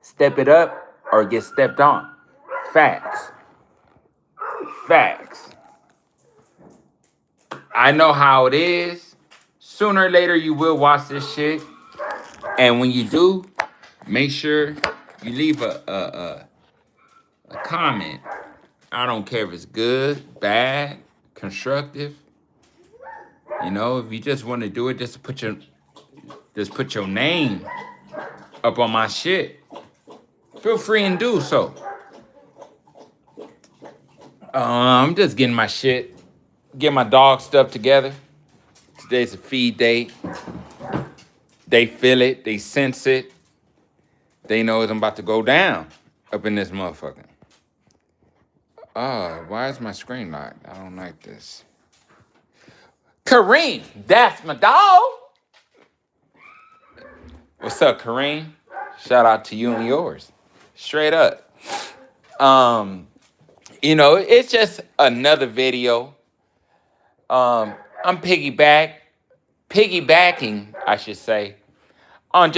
Step it up or get stepped on. Facts. Facts. I know how it is. Sooner or later, you will watch this shit. And when you do, make sure you leave a comment. I don't care if it's good, bad, constructive. You know, if you just want to do it, just put your name up on my shit. Feel free and do so. I'm just getting my shit, getting my dog stuff together. Today's a feed day. They feel it, they sense it. They know it's about to go down up in this motherfucker. Why is my screen locked? I don't like this. Kareem, that's my dog. What's up, Kareem? Shout out to you and yours. Straight up. You know, it's just another video. I'm piggybacking, I should say, on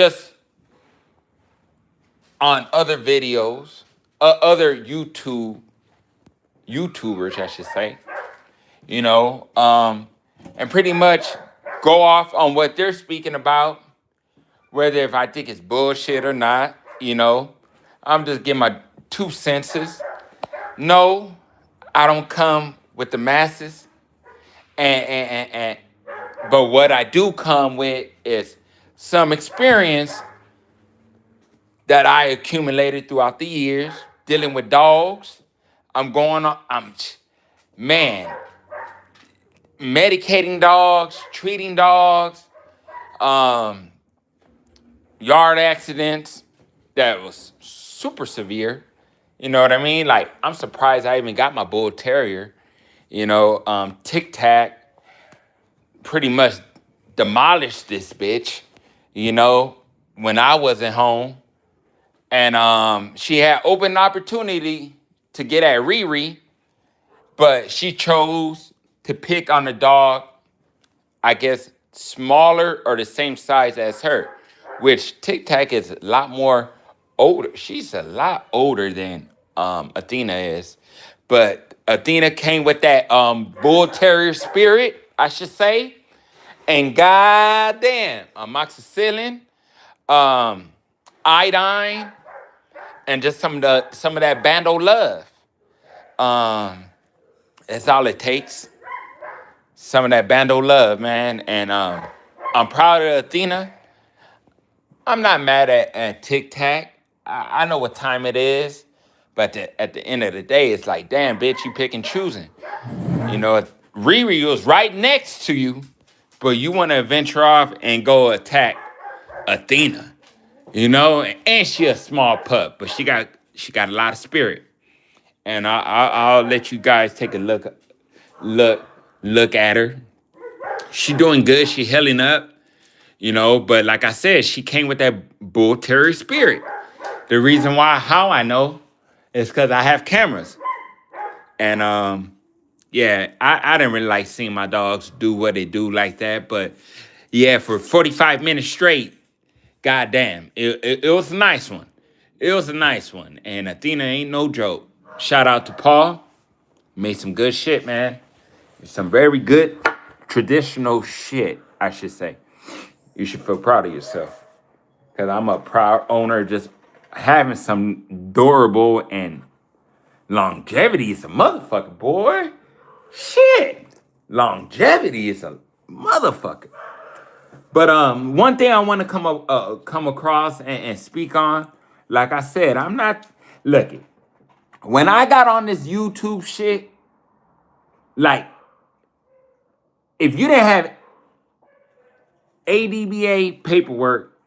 other videos, other YouTubers, I should say, you know, and pretty much go off on what they're speaking about, whether if I think it's bullshit or not, you know. I'm just giving my 2 cents. No, I don't come with the masses, and but what I do come with is some experience that I accumulated throughout the years dealing with dogs. Man, medicating dogs, treating dogs, yard accidents that was super severe. You know what I mean? Like, I'm surprised I even got my bull terrier. You know, Tic Tac pretty much demolished this bitch, you know, when I wasn't home. And she had open opportunity to get at Riri, but she chose to pick on the dog, I guess, smaller or the same size as her, which Tic Tac is a lot more older. She's a lot older than Athena is. But Athena came with that bull terrier spirit, I should say. And goddamn, amoxicillin, iodine, and just some of that bando love. That's all it takes. Some of that bando love, man. And I'm proud of Athena. I'm not mad at Tic Tac. I know what time it is, but at the end of the day, it's like, damn, bitch, you pick and choosing. You know, Riri was right next to you, but you want to venture off and go attack Athena. You know, and she a small pup, but she got a lot of spirit. And I'll let you guys take a look at her. She doing good. She healing up. You know, but like I said, she came with that bull terrier spirit. The reason why, how I know, is because I have cameras. And yeah, I didn't really like seeing my dogs do what they do like that. But yeah, for 45 minutes straight, goddamn, it was a nice one. It was a nice one. And Athena ain't no joke. Shout out to Paul. Made some good shit, man. Some very good traditional shit, I should say. You should feel proud of yourself. Because I'm a proud owner, just having some durable and longevity is a motherfucker, boy. Shit. Longevity is a motherfucker. But one thing I want to come across and speak on, like I said, I'm not... Look, when I got on this YouTube shit, like, if you didn't have ADBA paperwork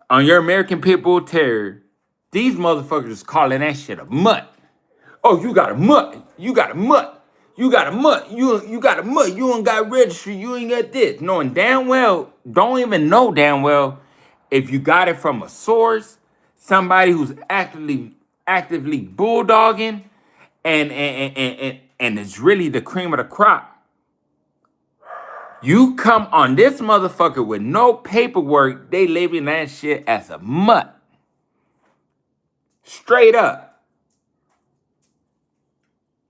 on your American Pit Bull Terrier, these motherfuckers is calling that shit a mutt. Oh, you got a mutt. You got a mutt. You got a mutt. You got a mutt. You ain't got registry. You ain't got this. Knowing damn well, don't even know damn well if you got it from a source, somebody who's actively bulldogging, and it's really the cream of the crop. You come on this motherfucker with no paperwork, they label that shit as a mutt. Straight up.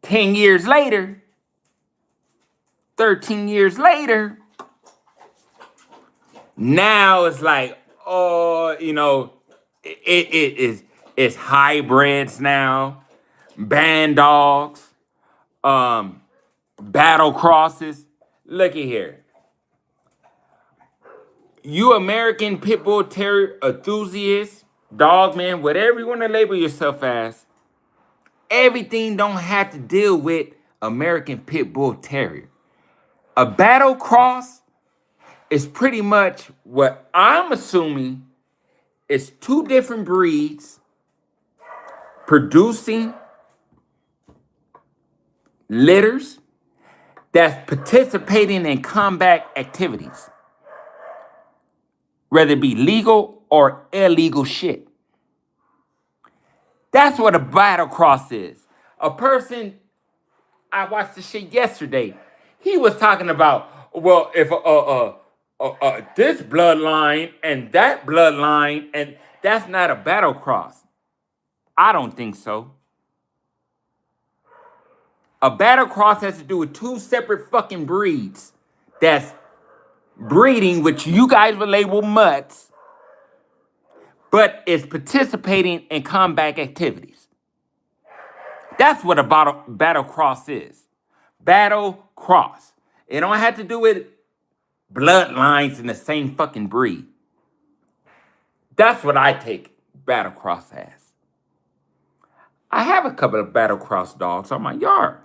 10 years later, 13 years later, now it's like, oh, it is it's hybrids now, band dogs, battle crosses. Looky here. You American pit bull terrier enthusiasts, dog man, whatever you want to label yourself as, everything don't have to deal with American pit bull terrier. A battle cross is pretty much what I'm assuming is two different breeds producing litters that's participating in combat activities, whether it be legal or illegal shit. That's what a battle cross is. A person, I watched the shit yesterday. He was talking about, well, if this bloodline and that bloodline, and that's not a battle cross. I don't think so. A battle cross has to do with two separate fucking breeds that's breeding, which you guys would label mutts, but is participating in combat activities. That's what a battle cross is. Battle cross. It don't have to do with bloodlines in the same fucking breed. That's what I take battle cross as. I have a couple of battle cross dogs on my yard.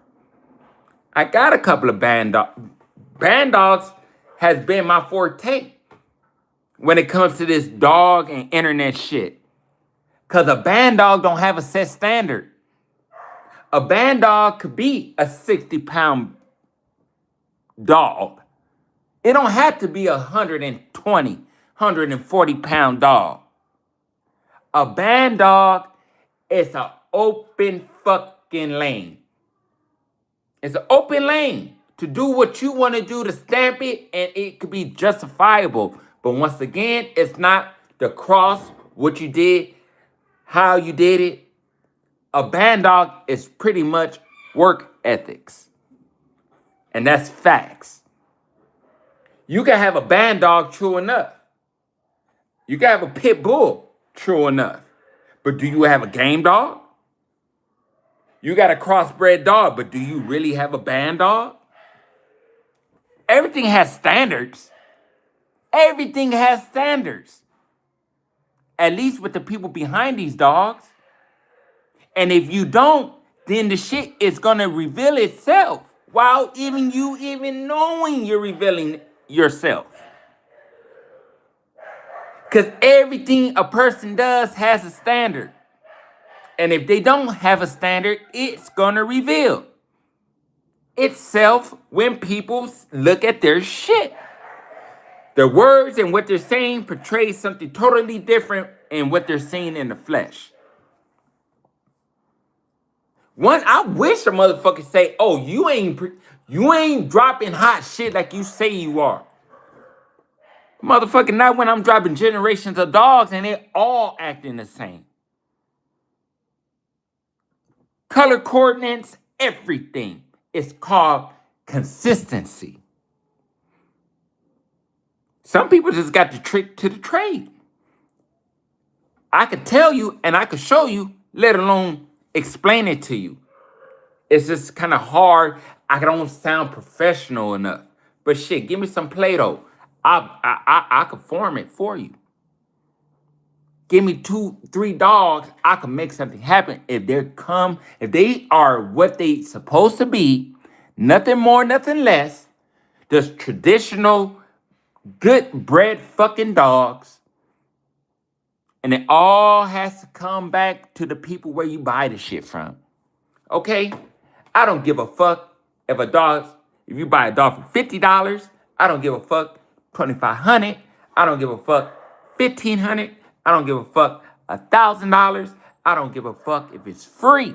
I got a couple of band dogs. Band dogs has been my forte when it comes to this dog and internet shit. Because a band dog don't have a set standard. A band dog could be a 60-pound dog. It don't have to be a 120, 140-pound dog. A band dog is an open fucking lane. It's an open lane to do what you want to do to stamp it, and it could be justifiable. But once again, it's not the cross, what you did, how you did it. A band dog is pretty much work ethics. And that's facts. You can have a band dog, true enough. You can have a pit bull, true enough. But do you have a game dog? You got a crossbred dog, but do you really have a band dog? Everything has standards. Everything has standards. At least with the people behind these dogs. And if you don't, then the shit is going to reveal itself while even knowing you're revealing yourself. Because everything a person does has a standard. And if they don't have a standard, it's going to reveal itself when people look at their shit. Their words and what they're saying portray something totally different in what they're seeing in the flesh. I wish a motherfucker say, "Oh, you ain't dropping hot shit like you say you are." Motherfucker, not when I'm dropping generations of dogs and they all acting the same. Color coordinates, everything. It's called consistency. Some people just got the trick to the trade. I could tell you and I could show you, let alone explain it to you. It's just kind of hard. I don't sound professional enough. But shit, give me some Play-Doh. I could form it for you. Give me 2, 3 dogs. I can make something happen if they are what they supposed to be. Nothing more, nothing less. Just traditional, good bred fucking dogs. And it all has to come back to the people where you buy the shit from. Okay? I don't give a fuck if you buy a dog for $50. I don't give a fuck $2,500. I don't give a fuck $1,500. I don't give a fuck $1,000. I don't give a fuck if it's free.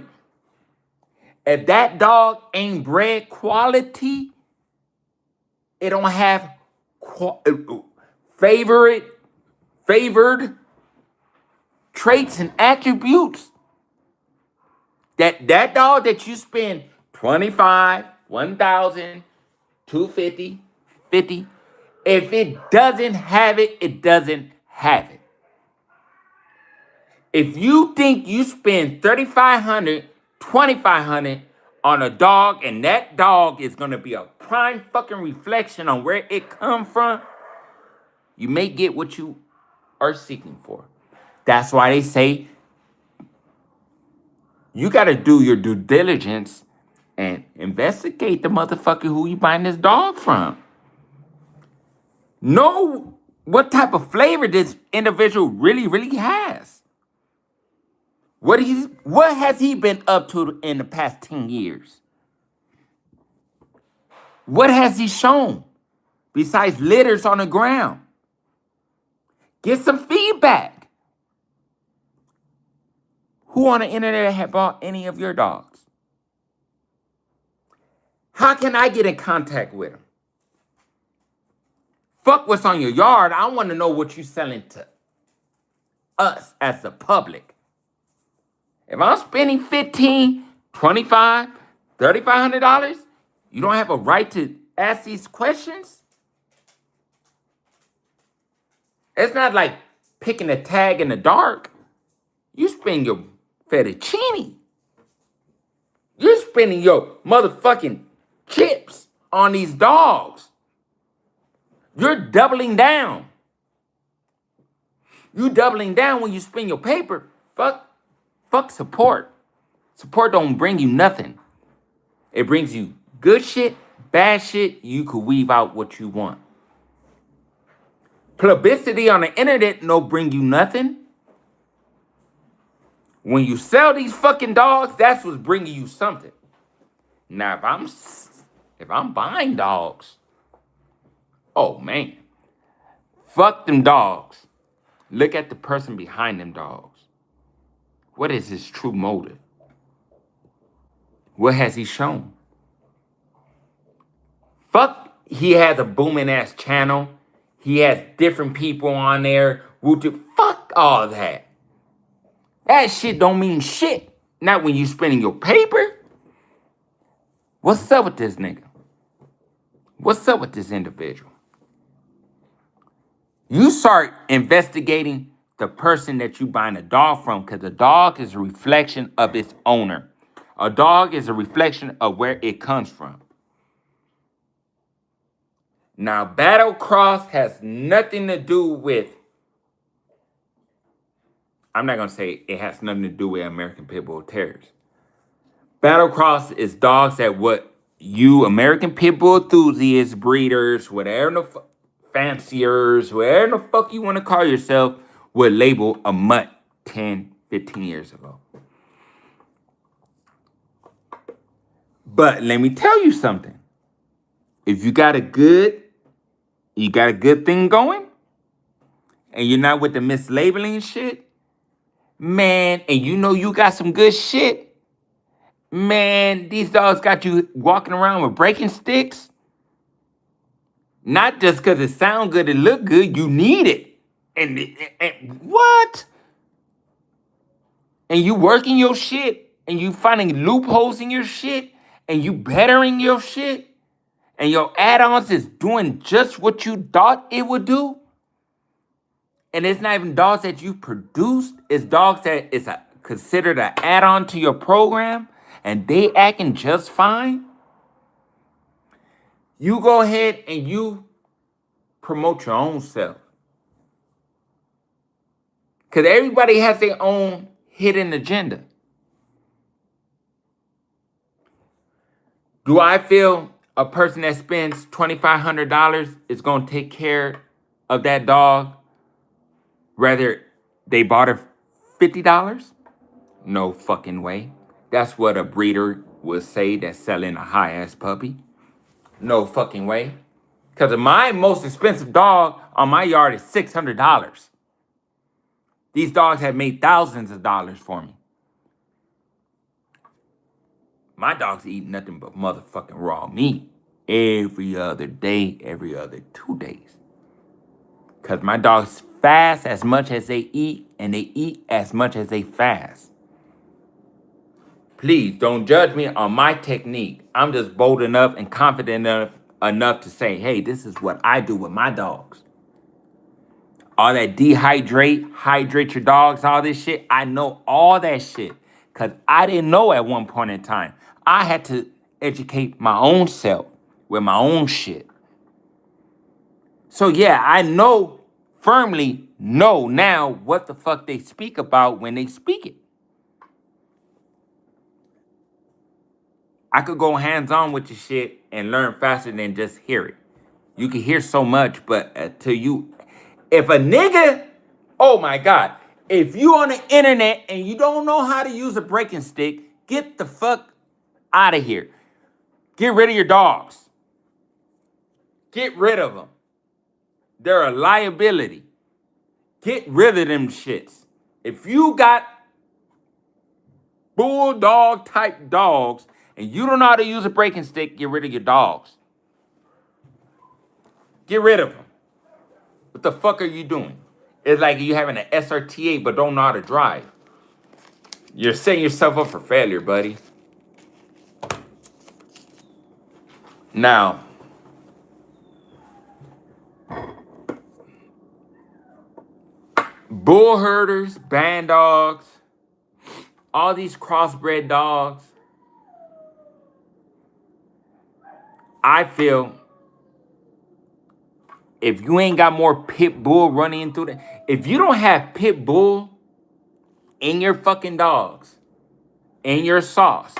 If that dog ain't bred quality, it don't have favored traits and attributes, That dog that you spend 25, 1,000, 250, 50. If it doesn't have it, it doesn't have it. If you think you spend 3,500, 2,500 on a dog, and that dog is gonna be a prime fucking reflection on where it come from, you may get what you are seeking for. That's why they say you gotta do your due diligence and investigate the motherfucker who you buying this dog from. Know what type of flavor this individual really has. What has he been up to in the past 10 years? What has he shown besides litters on the ground? Get some feedback. Who on the internet have bought any of your dogs? How can I get in contact with them? Fuck what's on your yard. I want to know what you're selling to us as the public. If I'm spending $15, $25, $3,500, you don't have a right to ask these questions? It's not like picking a tag in the dark. You spend your fettuccine. You're spending your motherfucking chips on these dogs. You're doubling down. You doubling down when you spend your paper. Fuck support. Support don't bring you nothing. It brings you good shit, bad shit. You could weave out what you want. Publicity on the internet no bring you nothing. When you sell these fucking dogs, that's what's bringing you something. Now, if I'm buying dogs, oh man, fuck them dogs. Look at the person behind them dogs. What is his true motive? What has he shown? Fuck, he has a booming ass channel. He has different people on there. Fuck all that. That shit don't mean shit. Not when you spending your paper. What's up with this nigga? What's up with this individual? You start investigating the person that you buying a dog from, because a dog is a reflection of its owner. A dog is a reflection of where it comes from. Now, Battle Cross has nothing to do with, I'm not going to say it has nothing to do with American Pit Bull Terriers. Battle Cross is dogs that what you American Pit Bull enthusiasts, breeders, whatever the fanciers, whatever the fuck you want to call yourself, would label a mutt 10, 15 years ago. But let me tell you something. If you got a good thing going, and you're not with the mislabeling shit, man, and you know you got some good shit, man, these dogs got you walking around with breaking sticks. Not just because it sound good, it look good, you need it. And what? And you working your shit, and you finding loopholes in your shit, and you bettering your shit, and your add-ons is doing just what you thought it would do. And it's not even dogs that you produced, it's dogs that is considered an add-on to your program, and they acting just fine. You go ahead and you promote your own self. Because everybody has their own hidden agenda. Do I feel a person that spends $2,500 is going to take care of that dog, whether they bought it $50? No fucking way. That's what a breeder would say that's selling a high-ass puppy. No fucking way. Because my most expensive dog on my yard is $600. These dogs have made thousands of dollars for me. My dogs eat nothing but motherfucking raw meat every other day, every other 2 days. Because my dogs fast as much as they eat, and they eat as much as they fast. Please don't judge me on my technique. I'm just bold enough and confident enough to say, hey, this is what I do with my dogs. All that hydrate your dogs, all this shit. I know all that shit. Because I didn't know at one point in time. I had to educate my own self with my own shit. So yeah, I firmly know now what the fuck they speak about when they speak it. I could go hands-on with your shit and learn faster than just hear it. You can hear so much, but if a nigga, oh my God, if you on the internet and you don't know how to use a breaking stick, get the fuck out of here. Get rid of your dogs. Get rid of them. They're a liability. Get rid of them shits. If you got bulldog type dogs and you don't know how to use a breaking stick, get rid of your dogs. Get rid of them. What the fuck are you doing? It's like you having an SRT8 but don't know how to drive. You're setting yourself up for failure, buddy. Now, bull herders, band dogs, all these crossbred dogs, I feel if you ain't got more pit bull running through if you don't have pit bull in your fucking dogs, in your sauce,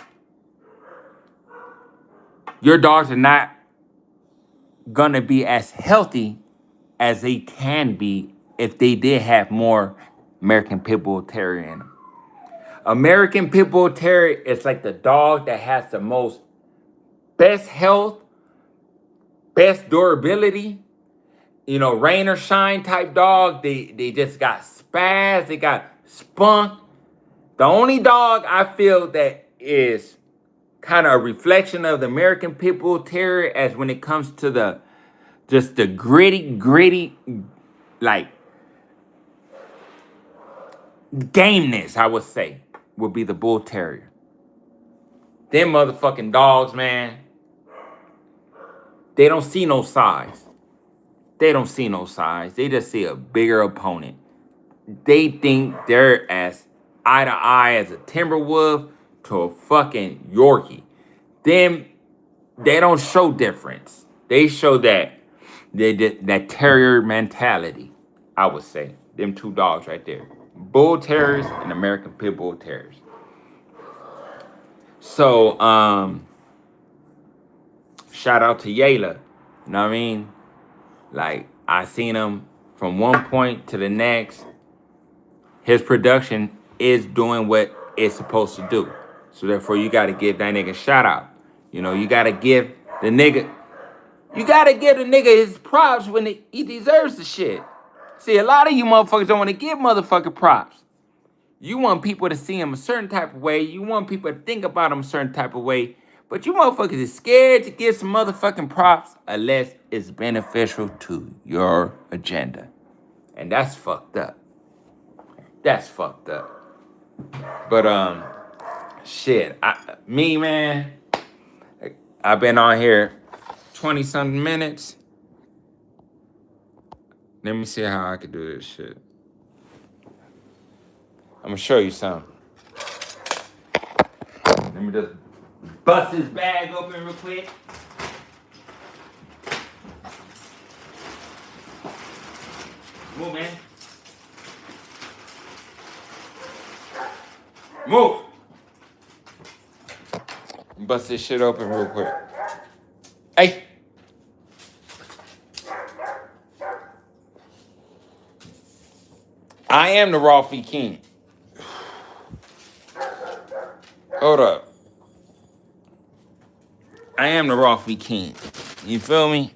your dogs are not gonna be as healthy as they can be if they did have more American Pit Bull Terrier in them. American Pit Bull Terrier is like the dog that has the most best health, best durability, rain or shine type dog. They just got spaz, they got spunk. The only dog I feel that is kind of a reflection of the American Pit Bull Terrier as when it comes to the gritty, like gameness, I would say, would be the Bull Terrier. Them motherfucking dogs, man, they don't see no size. They don't see no size. They just see a bigger opponent. They think they're as eye to eye as a Timberwolf to a fucking Yorkie. Them, they don't show difference. They show that terrier mentality, I would say. Them two dogs right there. Bull Terriers and American Pit Bull Terriers. So, shout out to Yayla. You know what I mean? Like, I seen him from one point to the next. His production is doing what it's supposed to do. So therefore, you got to give that nigga a shout out. You got to give the nigga, his props when he deserves the shit. See, a lot of you motherfuckers don't want to give motherfucker props. You want people to see him a certain type of way. You want people to think about him a certain type of way. But you motherfuckers is scared to give some motherfucking props unless it's beneficial to your agenda. And that's fucked up. That's fucked up. But, shit. Man, I've been on here 20-something minutes. Let me see how I can do this shit. I'm gonna show you something. Let me just bust this bag open real quick. Move, man. Move. Bust this shit open real quick. Hey. I am the raw feed king. Hold up. I am the raw feed king. You feel me?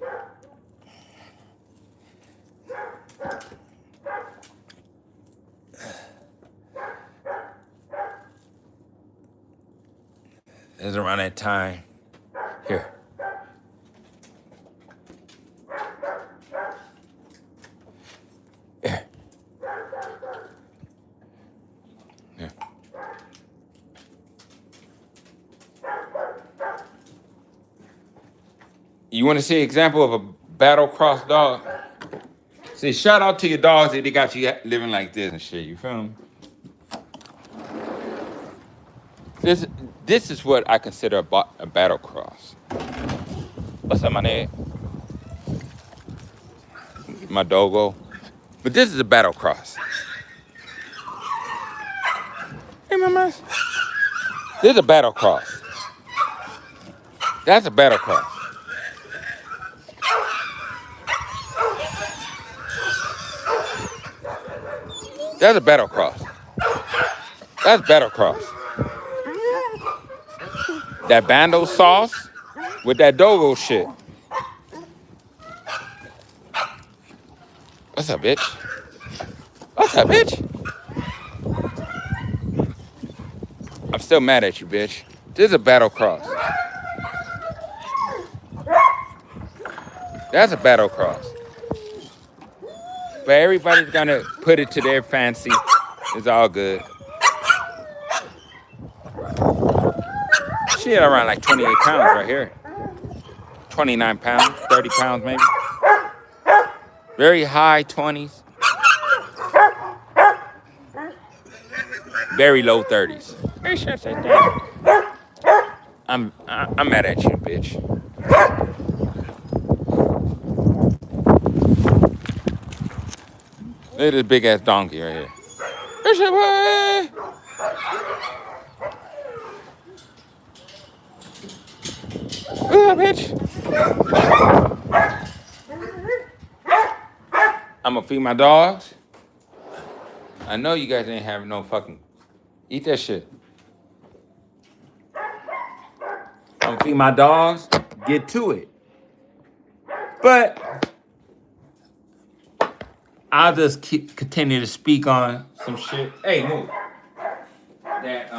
It's around that time. Here. Here. Here. You want to see an example of a battle cross dog? See, shout out to your dogs that they got you living like this and shit. You feel me? This this is what I consider a battle cross. What's up, my name? My doggo. But this is a battle cross. Hey, mama. This is a battle cross. That's a battle cross. That's a battle cross. That's battle cross. That bando sauce with that doggo shit. What's up, bitch? What's up, bitch? I'm still mad at you, bitch. This is a battle cross. That's a battle cross. But everybody's gonna put it to their fancy. It's all good. She had around like 28 pounds right here. 29 pounds, 30 pounds maybe. Very high 20s. Very low 30s. I'm mad at you, bitch. Look at this big ass donkey right here. Look at that bitch. I'm gonna feed my dogs. I know you guys ain't having no fucking. Eat that shit. I'm gonna feed my dogs. Get to it. But I'll just continue to speak on some shit. Hey, move. That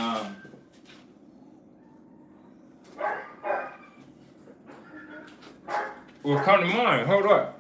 will come to mind. Hold up.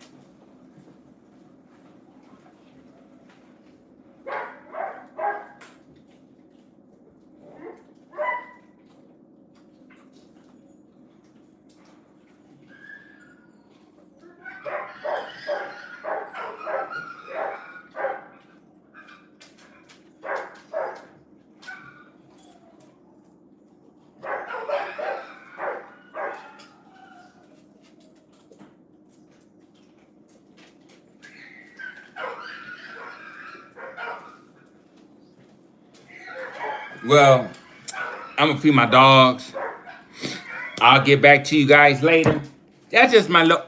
Well, I'm gonna feed my dogs. I'll get back to you guys later. That's just my look.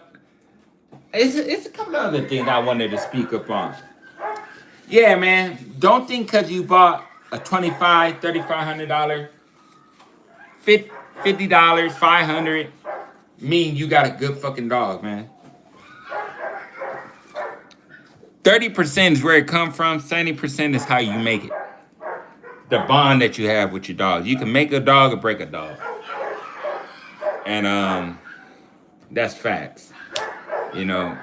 It's a couple of other things I wanted to speak up on. Yeah, man. Don't think because you bought a $2,500, $3,500, $50, $500, mean you got a good fucking dog, man. 30% is where it come from. 70% is how you make it. The bond that you have with your dog. You can make a dog or break a dog. And that's facts. You know,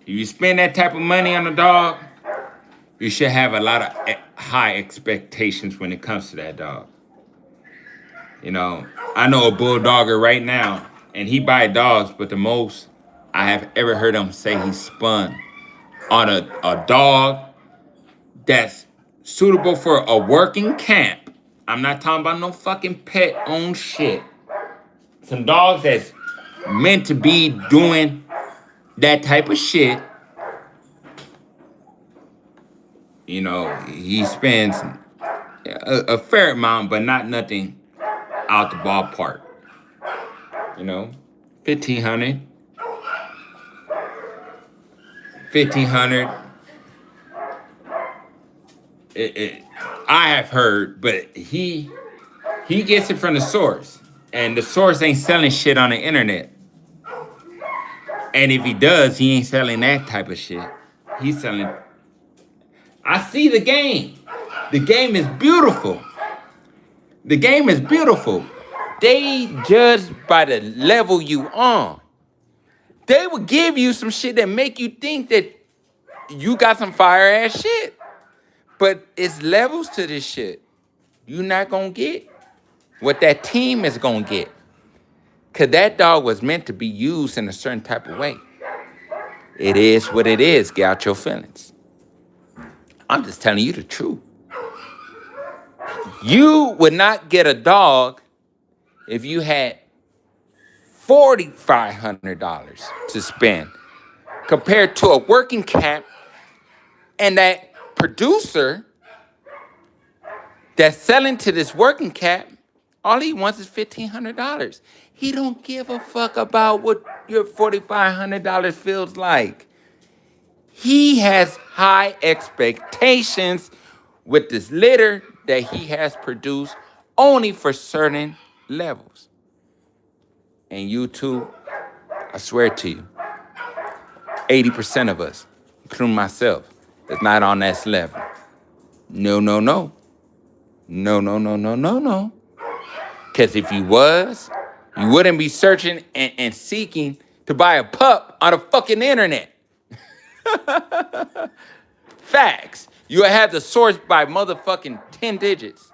if you spend that type of money on a dog, you should have a lot of high expectations when it comes to that dog. You know, I know a bulldogger right now, and he buy dogs, but the most I have ever heard him say he spun on a dog that's suitable for a working camp. I'm not talking about no fucking pet-owned shit. Some dogs that's meant to be doing that type of shit. You know, he spends a fair amount, but not nothing out the ballpark. You know, 1,500. 1,500. I have heard, but he gets it from the source. And the source ain't selling shit on the internet. And if he does, he ain't selling that type of shit. He's selling. I see the game. The game is beautiful. The game is beautiful. They judge by the level you on. They will give you some shit that make you think that you got some fire ass shit. But it's levels to this shit. You're not gonna get what that team is gonna get. Because that dog was meant to be used in a certain type of way. It is what it is. Get out your feelings. I'm just telling you the truth. You would not get a dog if you had $4,500 to spend compared to a working cat, and that producer that's selling to this working cat, all he wants is $1,500. He don't give a fuck about what your $4,500 feels like. He has high expectations with this litter that he has produced only for certain levels. And you too, I swear to you, 80% of us, including myself, is not on that level. No, no, no. No, no, no, no, no, no. Because if you was, you wouldn't be searching and seeking to buy a pup on the fucking internet. Facts. You have the source by motherfucking 10 digits.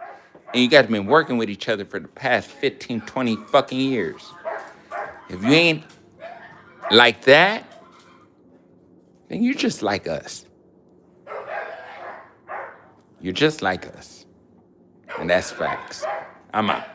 And you guys have been working with each other for the past 15, 20 fucking years. If you ain't like that, then you're just like us. You're just like us. And that's facts. I'm out.